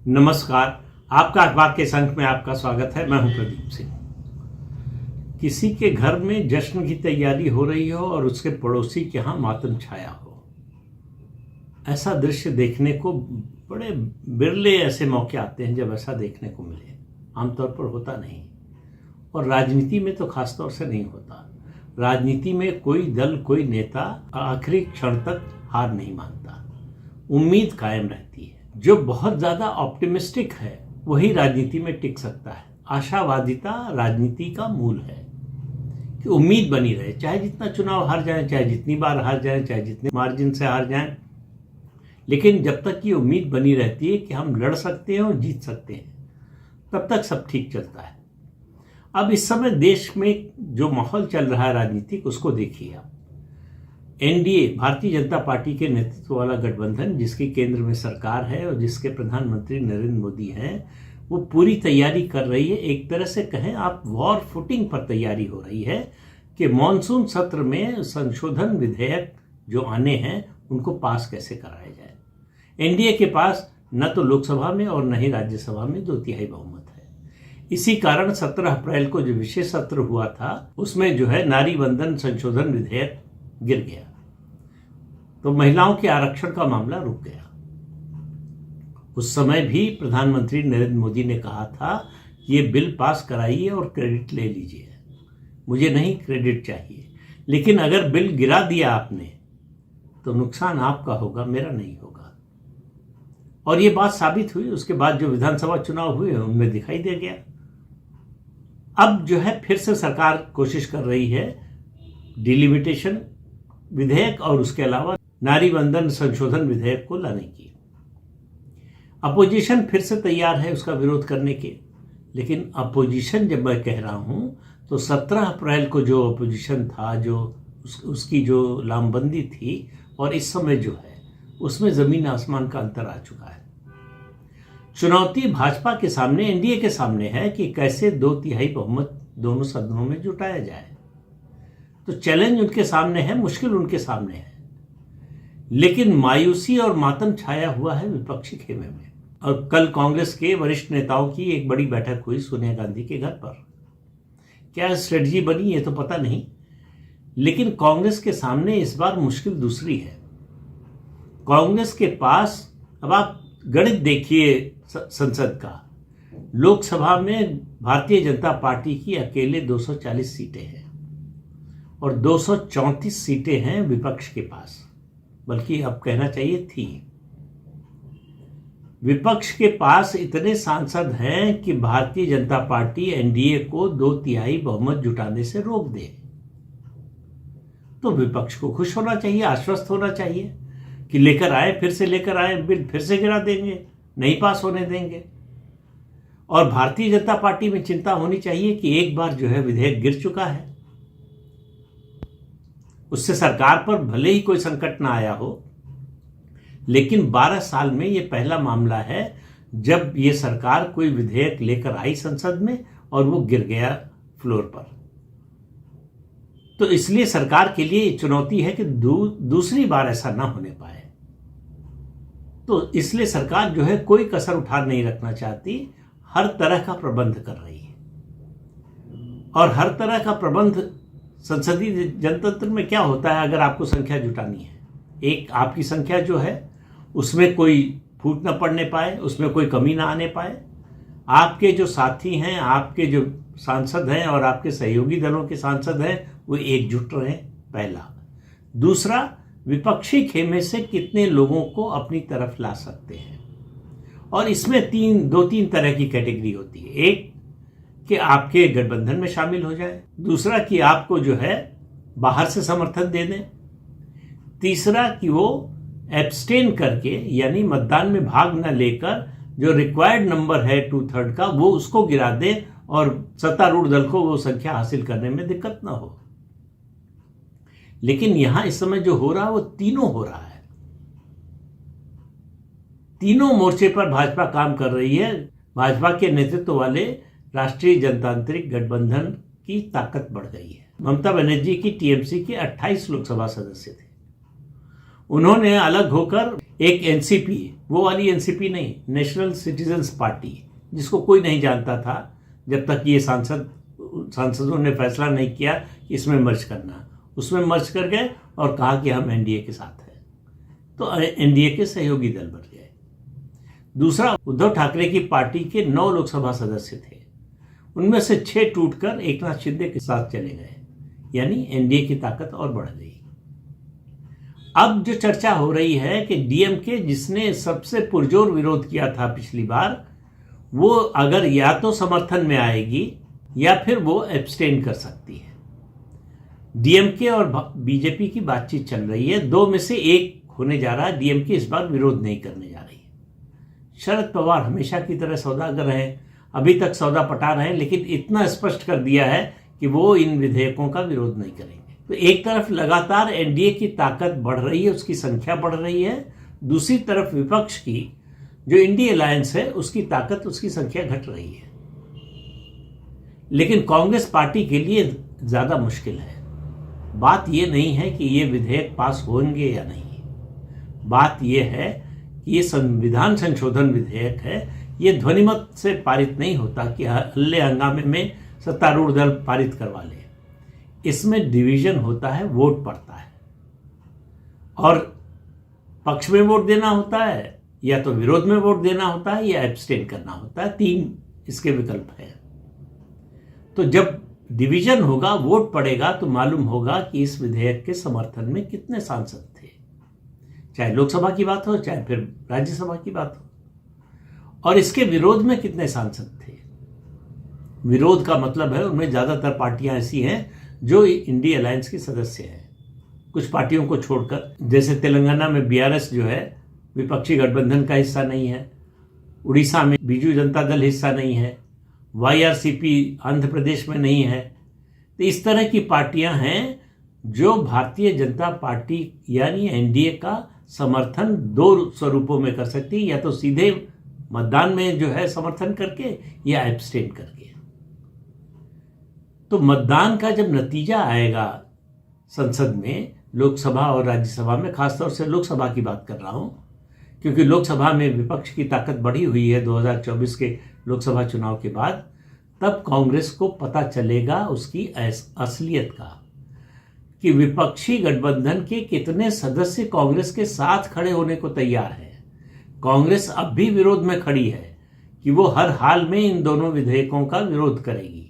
नमस्कार। आपका अखबार के संग में आपका स्वागत है। मैं हूं प्रदीप सिंह। किसी के घर में जश्न की तैयारी हो रही हो और उसके पड़ोसी के यहाँ मातम छाया हो, ऐसा दृश्य देखने को बड़े बिरले ऐसे मौके आते हैं जब ऐसा देखने को मिले। आमतौर पर होता नहीं, और राजनीति में तो खासतौर से नहीं होता। राजनीति में कोई दल, कोई नेता आखिरी क्षण तक हार नहीं मानता, उम्मीद कायम रहती है। जो बहुत ज़्यादा ऑप्टिमिस्टिक है वही राजनीति में टिक सकता है। आशावादिता राजनीति का मूल है कि उम्मीद बनी रहे, चाहे जितना चुनाव हार जाए, चाहे जितनी बार हार जाए, चाहे जितने मार्जिन से हार जाए, लेकिन जब तक ये उम्मीद बनी रहती है कि हम लड़ सकते हैं और जीत सकते हैं, तब तक सब ठीक चलता है। अब इस समय देश में जो माहौल चल रहा है राजनीतिक, उसको देखिए आप। एनडीए, भारतीय जनता पार्टी के नेतृत्व वाला गठबंधन, जिसकी केंद्र में सरकार है और जिसके प्रधानमंत्री नरेंद्र मोदी हैं, वो पूरी तैयारी कर रही है। एक तरह से कहें आप, वॉर फुटिंग पर तैयारी हो रही है कि मॉनसून सत्र में संशोधन विधेयक जो आने हैं उनको पास कैसे कराया जाए। एनडीए के पास न तो लोकसभा में और न ही राज्यसभा में 2/3 बहुमत है। इसी कारण 17 अप्रैल को जो विशेष सत्र हुआ था, उसमें जो है नारी वंदन संशोधन विधेयक गिर गया, तो महिलाओं के आरक्षण का मामला रुक गया। उस समय भी प्रधानमंत्री नरेंद्र मोदी ने कहा था कि ये बिल पास कराइए और क्रेडिट ले लीजिए, मुझे नहीं क्रेडिट चाहिए, लेकिन अगर बिल गिरा दिया आपने तो नुकसान आपका होगा, मेरा नहीं होगा। और ये बात साबित हुई। उसके बाद जो विधानसभा चुनाव हुए उनमें दिखाई दे गया। अब जो है फिर से सरकार कोशिश कर रही है डिलिमिटेशन विधेयक और उसके अलावा नारी वंदन संशोधन विधेयक को लाने की। अपोजिशन फिर से तैयार है उसका विरोध करने के, लेकिन अपोजिशन जब मैं कह रहा हूं तो 17 अप्रैल को जो अपोजिशन था, जो उसकी जो लामबंदी थी, और इस समय जो है उसमें जमीन आसमान का अंतर आ चुका है। चुनौती भाजपा के सामने, एनडीए के सामने है कि कैसे 2/3 बहुमत दोनों सदनों में जुटाया जाए। तो चैलेंज उनके सामने है, मुश्किल उनके सामने है, लेकिन मायूसी और मातम छाया हुआ है विपक्षी खेमे में। और कल कांग्रेस के वरिष्ठ नेताओं की एक बड़ी बैठक हुई सोनिया गांधी के घर पर। क्या स्ट्रेटजी बनी ये तो पता नहीं, लेकिन कांग्रेस के सामने इस बार मुश्किल दूसरी है। कांग्रेस के पास, अब आप गणित देखिए संसद का, लोकसभा में भारतीय जनता पार्टी की अकेले 240 सीटें हैं और 234 सीटें हैं विपक्ष के पास, बल्कि अब कहना चाहिए थी। विपक्ष के पास इतने सांसद हैं कि भारतीय जनता पार्टी एनडीए को 2/3 बहुमत जुटाने से रोक दे। तो विपक्ष को खुश होना चाहिए, आश्वस्त होना चाहिए कि लेकर आए, फिर से लेकर आए, बिल फिर से गिरा देंगे, नहीं पास होने देंगे। और भारतीय जनता पार्टी में चिंता होनी चाहिए कि एक बार जो है विधेयक गिर चुका है, उससे सरकार पर भले ही कोई संकट ना आया हो, लेकिन 12 साल में ये पहला मामला है जब ये सरकार कोई विधेयक लेकर आई संसद में और वो गिर गया फ्लोर पर। तो इसलिए सरकार के लिए चुनौती है कि दूसरी बार ऐसा ना होने पाए। तो इसलिए सरकार जो है कोई कसर उठा नहीं रखना चाहती, हर तरह का प्रबंध कर रही है। और हर तरह का प्रबंध संसदीय जनतंत्र में क्या होता है, अगर आपको संख्या जुटानी है, एक आपकी संख्या जो है उसमें कोई फूट न पड़ने पाए, उसमें कोई कमी ना आने पाए, आपके जो साथी हैं, आपके जो सांसद हैं और आपके सहयोगी दलों के सांसद हैं वो एकजुट रहें, पहला। दूसरा, विपक्षी खेमे से कितने लोगों को अपनी तरफ ला सकते हैं, और इसमें 2-3 तरह की कैटेगरी होती है। एक कि आपके गठबंधन में शामिल हो जाए, दूसरा कि आपको जो है बाहर से समर्थन दे दें, तीसरा कि वो एब्सटेन करके, यानी मतदान में भाग न लेकर जो रिक्वायर्ड नंबर है 2/3 का, वो उसको गिरा दे और सत्तारूढ़ दल को वो संख्या हासिल करने में दिक्कत ना हो। लेकिन यहां इस समय जो हो रहा है वो तीनों हो रहा है। तीनों मोर्चे पर भाजपा काम कर रही है। भाजपा के नेतृत्व वाले राष्ट्रीय जनतांत्रिक गठबंधन की ताकत बढ़ गई है। ममता बनर्जी की टीएमसी के 28 लोकसभा सदस्य थे, उन्होंने अलग होकर एक एनसीपी, वो वाली एनसीपी नहीं, नेशनल सिटीजन्स पार्टी, जिसको कोई नहीं जानता था जब तक ये सांसदों ने फैसला नहीं किया कि इसमें मर्ज करना, उसमें मर्ज कर गए और कहा कि हम एनडीए के साथ हैं, तो एनडीए के सहयोगी दल बन गए। दूसरा, उद्धव ठाकरे की पार्टी के 9 लोकसभा सदस्य थे, उनमें से 6 टूटकर एकनाथ शिंदे के साथ चले गए, यानी एनडीए की ताकत और बढ़ गई। अब जो चर्चा हो रही है कि डीएमके, जिसने सबसे पुरजोर विरोध किया था पिछली बार, वो अगर या तो समर्थन में आएगी या फिर वो एब्सटेन कर सकती है। डीएमके और बीजेपी की बातचीत चल रही है, 2 में से एक होने जा रहा है। डीएमके इस बार विरोध नहीं करने जा रही है। शरद पवार हमेशा की तरह सौदागर हैं, अभी तक सौदा पटा रहे हैं, लेकिन इतना स्पष्ट कर दिया है कि वो इन विधेयकों का विरोध नहीं करेंगे। तो एक तरफ लगातार एनडीए की ताकत बढ़ रही है, उसकी संख्या बढ़ रही है, दूसरी तरफ विपक्ष की जो इंडिया अलायंस है उसकी ताकत, उसकी संख्या घट रही है। लेकिन कांग्रेस पार्टी के लिए ज्यादा मुश्किल है। बात यह नहीं है कि ये विधेयक पास होंगे या नहीं, बात यह है कि ये संविधान संशोधन विधेयक है, ये ध्वनिमत से पारित नहीं होता कि हल्ले हंगामे में सत्तारूढ़ दल पारित करवा ले। इसमें डिवीजन होता है, वोट पड़ता है, और पक्ष में वोट देना होता है, या तो विरोध में वोट देना होता है, या एब्सटेन करना होता है। 3 इसके विकल्प हैं। तो जब डिवीजन होगा, वोट पड़ेगा, तो मालूम होगा कि इस विधेयक के समर्थन में कितने सांसद थे, चाहे लोकसभा की बात हो चाहे फिर राज्यसभा की बात हो, और इसके विरोध में कितने सांसद थे। विरोध का मतलब है उनमें ज्यादातर पार्टियां ऐसी हैं जो इंडिया अलायंस की सदस्य हैं, कुछ पार्टियों को छोड़कर। जैसे तेलंगाना में बीआरएस जो है विपक्षी गठबंधन का हिस्सा नहीं है, उड़ीसा में बीजू जनता दल हिस्सा नहीं है, वाईआरसीपी आंध्र प्रदेश में नहीं है। तो इस तरह की पार्टियां हैं जो भारतीय जनता पार्टी यानी एनडीए का समर्थन 2 स्वरूपों में कर सकती है, या तो सीधे मतदान में जो है समर्थन करके, या एब्सटेन करके। तो मतदान का जब नतीजा आएगा संसद में, लोकसभा और राज्यसभा में, खासतौर से लोकसभा की बात कर रहा हूं, क्योंकि लोकसभा में विपक्ष की ताकत बढ़ी हुई है 2024 के लोकसभा चुनाव के बाद, तब कांग्रेस को पता चलेगा उसकी असलियत का, कि विपक्षी गठबंधन के कितने सदस्य कांग्रेस के साथ खड़े होने को तैयार है। कांग्रेस अब भी विरोध में खड़ी है कि वो हर हाल में इन दोनों विधेयकों का विरोध करेगी,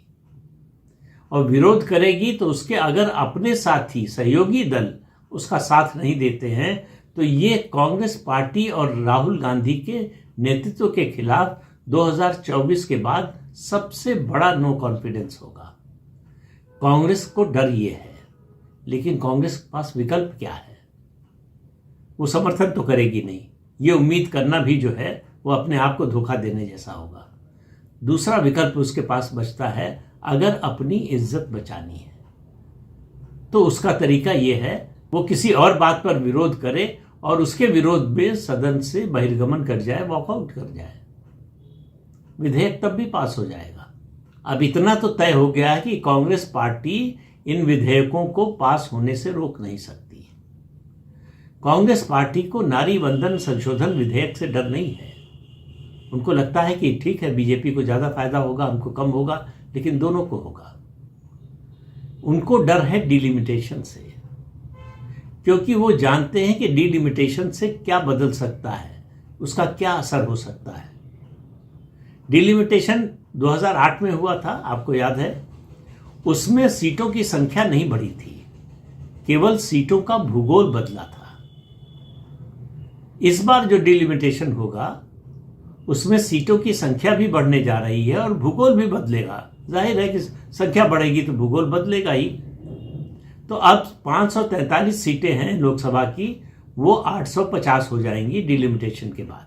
और विरोध करेगी तो उसके अगर अपने साथी सहयोगी दल उसका साथ नहीं देते हैं, तो ये कांग्रेस पार्टी और राहुल गांधी के नेतृत्व के खिलाफ 2024 के बाद सबसे बड़ा नो कॉन्फिडेंस होगा। कांग्रेस को डर ये है, लेकिन कांग्रेस के पास विकल्प क्या है? वो समर्थन तो करेगी नहीं, ये उम्मीद करना भी जो है वो अपने आप को धोखा देने जैसा होगा। दूसरा विकल्प उसके पास बचता है, अगर अपनी इज्जत बचानी है तो उसका तरीका यह है वो किसी और बात पर विरोध करे और उसके विरोध में सदन से बहिर्गमन कर जाए, वॉकआउट कर जाए, विधेयक तब भी पास हो जाएगा। अब इतना तो तय हो गया है कि कांग्रेस पार्टी इन विधेयकों को पास होने से रोक नहीं सकती। कांग्रेस पार्टी को नारी वंदन संशोधन विधेयक से डर नहीं है। उनको लगता है कि ठीक है, बीजेपी को ज्यादा फायदा होगा, हमको कम होगा, लेकिन दोनों को होगा। उनको डर है डिलिमिटेशन से, क्योंकि वो जानते हैं कि डिलिमिटेशन से क्या बदल सकता है, उसका क्या असर हो सकता है। डिलिमिटेशन 2008 में हुआ था, आपको याद है, उसमें सीटों की संख्या नहीं बढ़ी थी, केवल सीटों का भूगोल बदला था। इस बार जो डिलिमिटेशन होगा उसमें सीटों की संख्या भी बढ़ने जा रही है और भूगोल भी बदलेगा। जाहिर है कि संख्या बढ़ेगी तो भूगोल बदलेगा ही। तो अब 543 सीटें हैं लोकसभा की, वो 850 हो जाएंगी डिलिमिटेशन के बाद।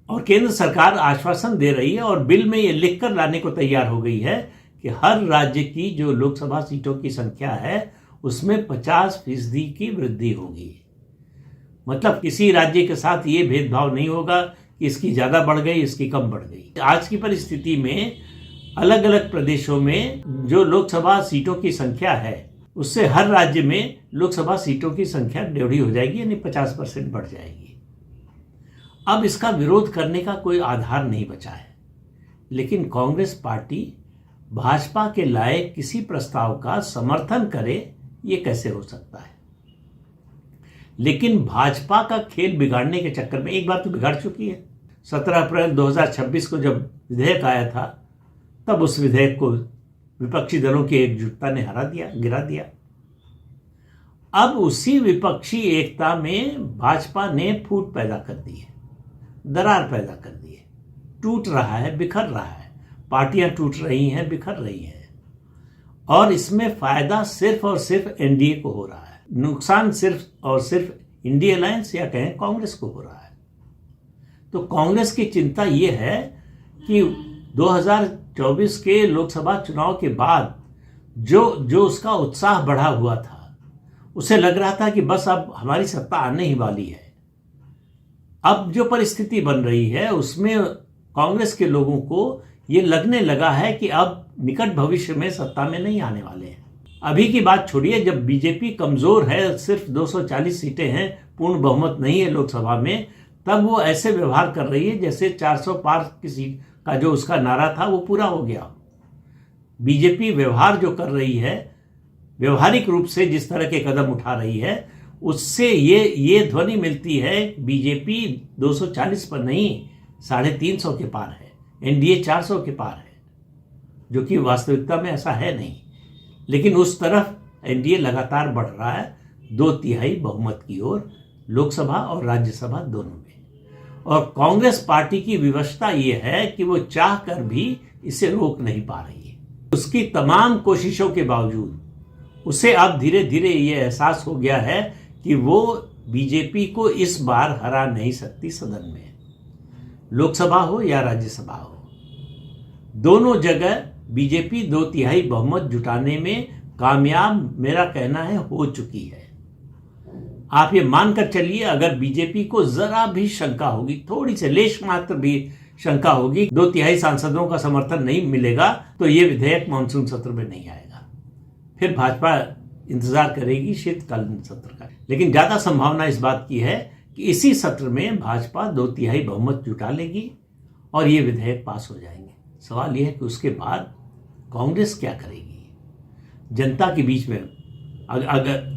और केंद्र सरकार आश्वासन दे रही है और बिल में ये लिखकर लाने को तैयार हो गई है कि हर राज्य की जो लोकसभा सीटों की संख्या है उसमें 50% की वृद्धि होगी। मतलब किसी राज्य के साथ ये भेदभाव नहीं होगा कि इसकी ज्यादा बढ़ गई, इसकी कम बढ़ गई। आज की परिस्थिति में अलग अलग प्रदेशों में जो लोकसभा सीटों की संख्या है उससे हर राज्य में लोकसभा सीटों की संख्या 1.5 हो जाएगी, यानी 50% बढ़ जाएगी। अब इसका विरोध करने का कोई आधार नहीं बचा है, लेकिन कांग्रेस पार्टी भाजपा के लाए किसी प्रस्ताव का समर्थन करे, ये कैसे हो सकता है। लेकिन भाजपा का खेल बिगाड़ने के चक्कर में एक बार तो बिगाड़ चुकी है। 17 अप्रैल 2026 को जब विधेयक आया था, तब उस विधेयक को विपक्षी दलों की एकजुटता ने गिरा दिया। अब उसी विपक्षी एकता में भाजपा ने फूट पैदा कर दी है, दरार पैदा कर दी है, टूट रहा है, बिखर रहा है, पार्टियां टूट रही हैं, बिखर रही हैं, और इसमें फायदा सिर्फ और सिर्फ एनडीए को हो रहा है, नुकसान सिर्फ और सिर्फ इंडिया अलायंस या कहें कांग्रेस को हो रहा है। तो कांग्रेस की चिंता यह है कि 2024 के लोकसभा चुनाव के बाद जो उसका उत्साह बढ़ा हुआ था, उसे लग रहा था कि बस अब हमारी सत्ता आने ही वाली है। अब जो परिस्थिति बन रही है उसमें कांग्रेस के लोगों को ये लगने लगा है कि अब निकट भविष्य में सत्ता में नहीं आने वाले हैं। अभी की बात छोड़िए, जब बीजेपी कमजोर है, सिर्फ 240 सीटें हैं, पूर्ण बहुमत नहीं है लोकसभा में, तब वो ऐसे व्यवहार कर रही है जैसे 400 पार की सीट का जो उसका नारा था वो पूरा हो गया। बीजेपी व्यवहार जो कर रही है, व्यवहारिक रूप से जिस तरह के कदम उठा रही है, उससे ये ध्वनि मिलती है बीजेपी 240 पर नहीं 350 के पार है, एनडीए 400 के पार है, जो कि वास्तविकता में ऐसा है नहीं। लेकिन उस तरफ एनडीए लगातार बढ़ रहा है 2/3 बहुमत की ओर, लोकसभा और राज्यसभा दोनों में। और कांग्रेस पार्टी की विवशता यह है कि वो चाह कर भी इसे रोक नहीं पा रही है। उसकी तमाम कोशिशों के बावजूद उसे अब धीरे धीरे ये एहसास हो गया है कि वो बीजेपी को इस बार हरा नहीं सकती। सदन में लोकसभा हो या राज्यसभा हो, दोनों जगह बीजेपी 2/3 बहुमत जुटाने में कामयाब, मेरा कहना है, हो चुकी है। आप ये मानकर चलिए, अगर बीजेपी को जरा भी शंका होगी, थोड़ी से लेश मात्र भी शंका होगी, 2/3 सांसदों का समर्थन नहीं मिलेगा, तो ये विधेयक मानसून सत्र में नहीं आएगा। फिर भाजपा इंतजार करेगी शीतकालीन सत्र का। लेकिन ज्यादा संभावना इस बात की है कि इसी सत्र में भाजपा 2/3 बहुमत जुटा लेगी और ये विधेयक पास हो जाएंगे। सवाल यह है कि उसके बाद कांग्रेस क्या करेगी। जनता के बीच में अगर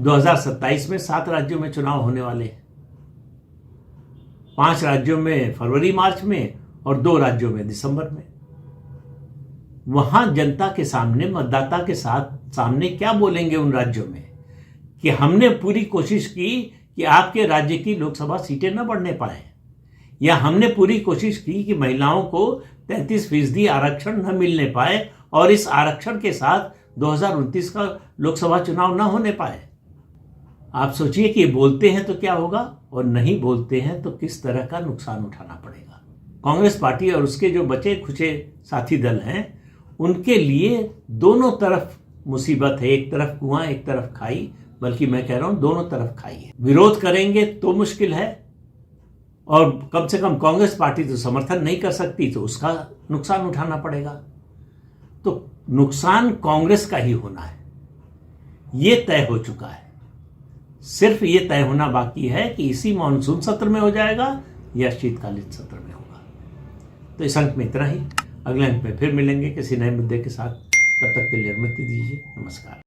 2027 में 7 राज्यों में चुनाव होने वाले हैं, 5 राज्यों में फरवरी मार्च में और 2 राज्यों में दिसंबर में, वहां जनता के सामने, मतदाता के सामने क्या बोलेंगे उन राज्यों में कि हमने पूरी कोशिश की कि आपके राज्य की लोकसभा सीटें न बढ़ने पाए, या हमने पूरी कोशिश की कि महिलाओं को 33% आरक्षण न मिलने पाए और इस आरक्षण के साथ 2029 का लोकसभा चुनाव न होने पाए। आप सोचिए कि ये बोलते हैं तो क्या होगा और नहीं बोलते हैं तो किस तरह का नुकसान उठाना पड़ेगा। कांग्रेस पार्टी और उसके जो बचे खुचे साथी दल हैं, उनके लिए दोनों तरफ मुसीबत है। एक तरफ कुआं, एक तरफ खाई, बल्कि मैं कह रहा हूं दोनों तरफ खाई है। विरोध करेंगे तो मुश्किल है, और कम से कम कांग्रेस पार्टी तो समर्थन नहीं कर सकती, तो उसका नुकसान उठाना पड़ेगा। तो नुकसान कांग्रेस का ही होना है, ये तय हो चुका है। सिर्फ ये तय होना बाकी है कि इसी मानसून सत्र में हो जाएगा या शीतकालीन सत्र में होगा। तो इस अंक में इतना ही। अगले अंक में फिर मिलेंगे किसी नए मुद्दे के साथ। तब तक के लिए अनुमति दीजिए। नमस्कार।